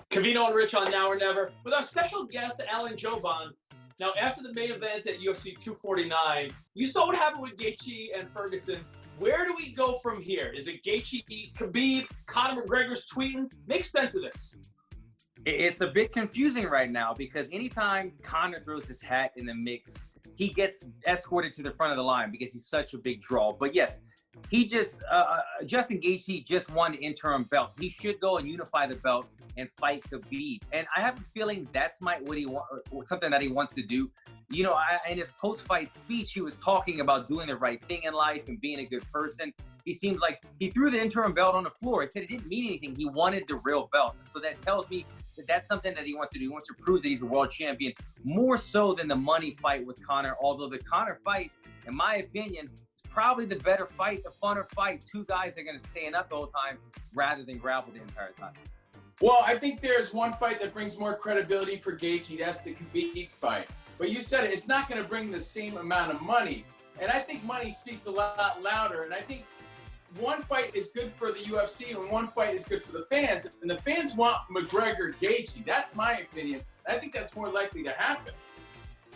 Cavino and Rich on Now or Never with our special guest, Alan Joban. Now, after the main event at UFC 249, you saw what happened with Gaethje and Ferguson. Where do we go from here? Is it Gaethje, Khabib, Conor McGregor's tweeting? Make sense of this. It's a bit confusing right now because anytime Conor throws his hat in the mix, he gets escorted to the front of the line because he's such a big draw. But yes, Justin Gaethje just won the interim belt. He should go and unify the belt and fight Khabib. And I have a feeling that's something that he wants to do. You know, in his post-fight speech, he was talking about doing the right thing in life and being a good person. He seems like he threw the interim belt on the floor. He said it didn't mean anything. He wanted the real belt. So that tells me that that's something that he wants to do. He wants to prove that he's a world champion, more so than the money fight with Conor. Although the Conor fight, in my opinion, is probably the better fight, the funner fight. Two guys are going to stand up the whole time rather than grapple the entire time. Well, I think there's one fight that brings more credibility for Gaethje. That's the Khabib fight. But you said it's not going to bring the same amount of money. And I think money speaks a lot louder. And I think one fight is good for the UFC and one fight is good for the fans. And the fans want McGregor-Gaethje. That's my opinion. I think that's more likely to happen.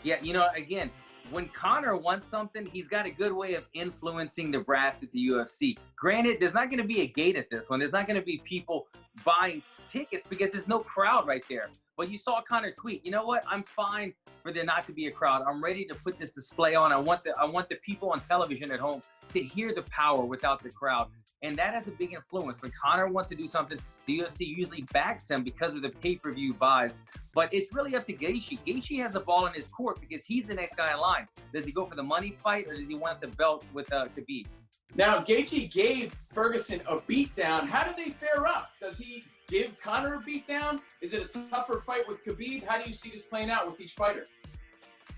Yeah, you know, again, when Conor wants something, he's got a good way of influencing the brass at the UFC. Granted, there's not going to be a gate at this one. There's not going to be people buying tickets because there's no crowd right there. But you saw Conor tweet, you know what? I'm fine for there not to be a crowd. I'm ready to put this display on. I want the people on television at home to hear the power without the crowd. And that has a big influence. When Conor wants to do something, the UFC usually backs him because of the pay-per-view buys. But it's really up to Gaethje. Gaethje has the ball in his court because he's the next guy in line. Does he go for the money fight or does he want the belt with Khabib? Now, Gaethje gave Ferguson a beatdown. How do they fare up? Does he give Conor a beatdown? Is it a tougher fight with Khabib? How do you see this playing out with each fighter?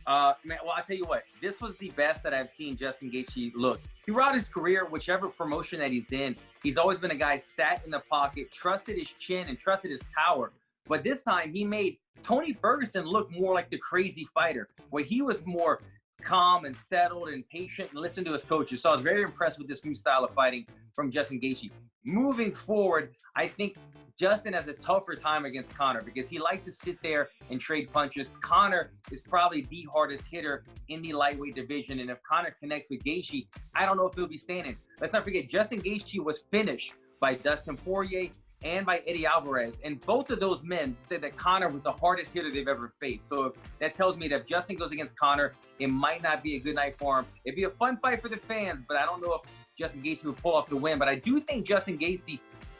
Man, well, I'll tell you what. This was the best that I've seen Justin Gaethje look. Throughout his career, whichever promotion that he's in, he's always been a guy sat in the pocket, trusted his chin, and trusted his power. But this time, he made Tony Ferguson look more like the crazy fighter, where he was more calm and settled and patient and listened to his coaches. So I was very impressed with this new style of fighting from Justin Gaethje. Moving forward, I think Justin has a tougher time against Conor because he likes to sit there and trade punches. Conor is probably the hardest hitter in the lightweight division. And if Conor connects with Gaethje, I don't know if he'll be standing. Let's not forget, Justin Gaethje was finished by Dustin Poirier and by Eddie Alvarez. And both of those men said that Conor was the hardest hitter they've ever faced. So that tells me that if Justin goes against Conor, it might not be a good night for him. It'd be a fun fight for the fans, but I don't know if Justin Gaethje would pull off the win. But I do think Justin Gaethje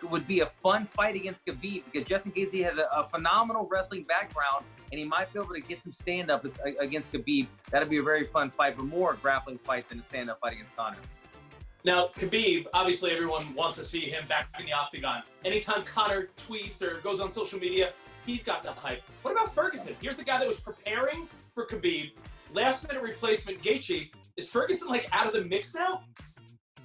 would be a fun fight against Khabib because Justin Gaethje has a phenomenal wrestling background and he might be able to get some stand-up against Khabib. That'd be a very fun fight, but more a grappling fight than a stand-up fight against Conor. Now, Khabib, obviously everyone wants to see him back in the octagon. Anytime Conor tweets or goes on social media, he's got the hype. What about Ferguson? Here's the guy that was preparing for Khabib. Last-minute replacement, Gaethje. Is Ferguson, like, out of the mix now?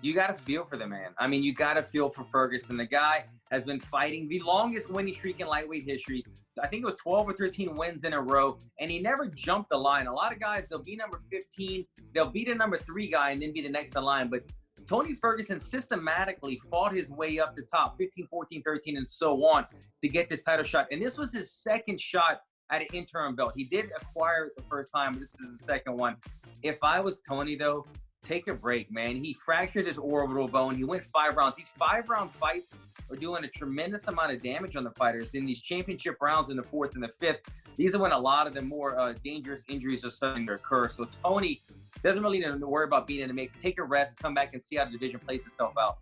You got to feel for the man. I mean, you got to feel for Ferguson. The guy has been fighting the longest winning streak in lightweight history. I think it was 12 or 13 wins in a row, and he never jumped the line. A lot of guys, they'll be number 15, they'll be the number 3 guy, and then be the next in line. But Tony Ferguson systematically fought his way up the top, 15, 14, 13, and so on, to get this title shot. And this was his second shot at an interim belt. He did acquire it the first time, but this is the second one. If I was Tony, though, take a break, man. He fractured his orbital bone. He went 5 rounds. These 5-round fights are doing a tremendous amount of damage on the fighters. In these championship rounds in the 4th and the 5th, these are when a lot of the more dangerous injuries are starting to occur. So Tony doesn't really need to worry about being in the mix. Take a rest, come back and see how the division plays itself out.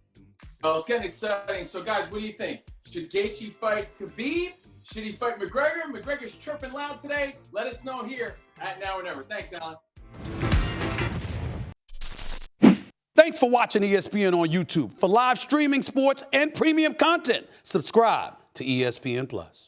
Well, it's getting exciting. So, guys, what do you think? Should Gaethje fight Khabib? Should he fight McGregor? McGregor's chirping loud today. Let us know here at Now or Never. Thanks, Alan. Thanks for watching ESPN on YouTube. For live streaming sports and premium content, subscribe to ESPN+.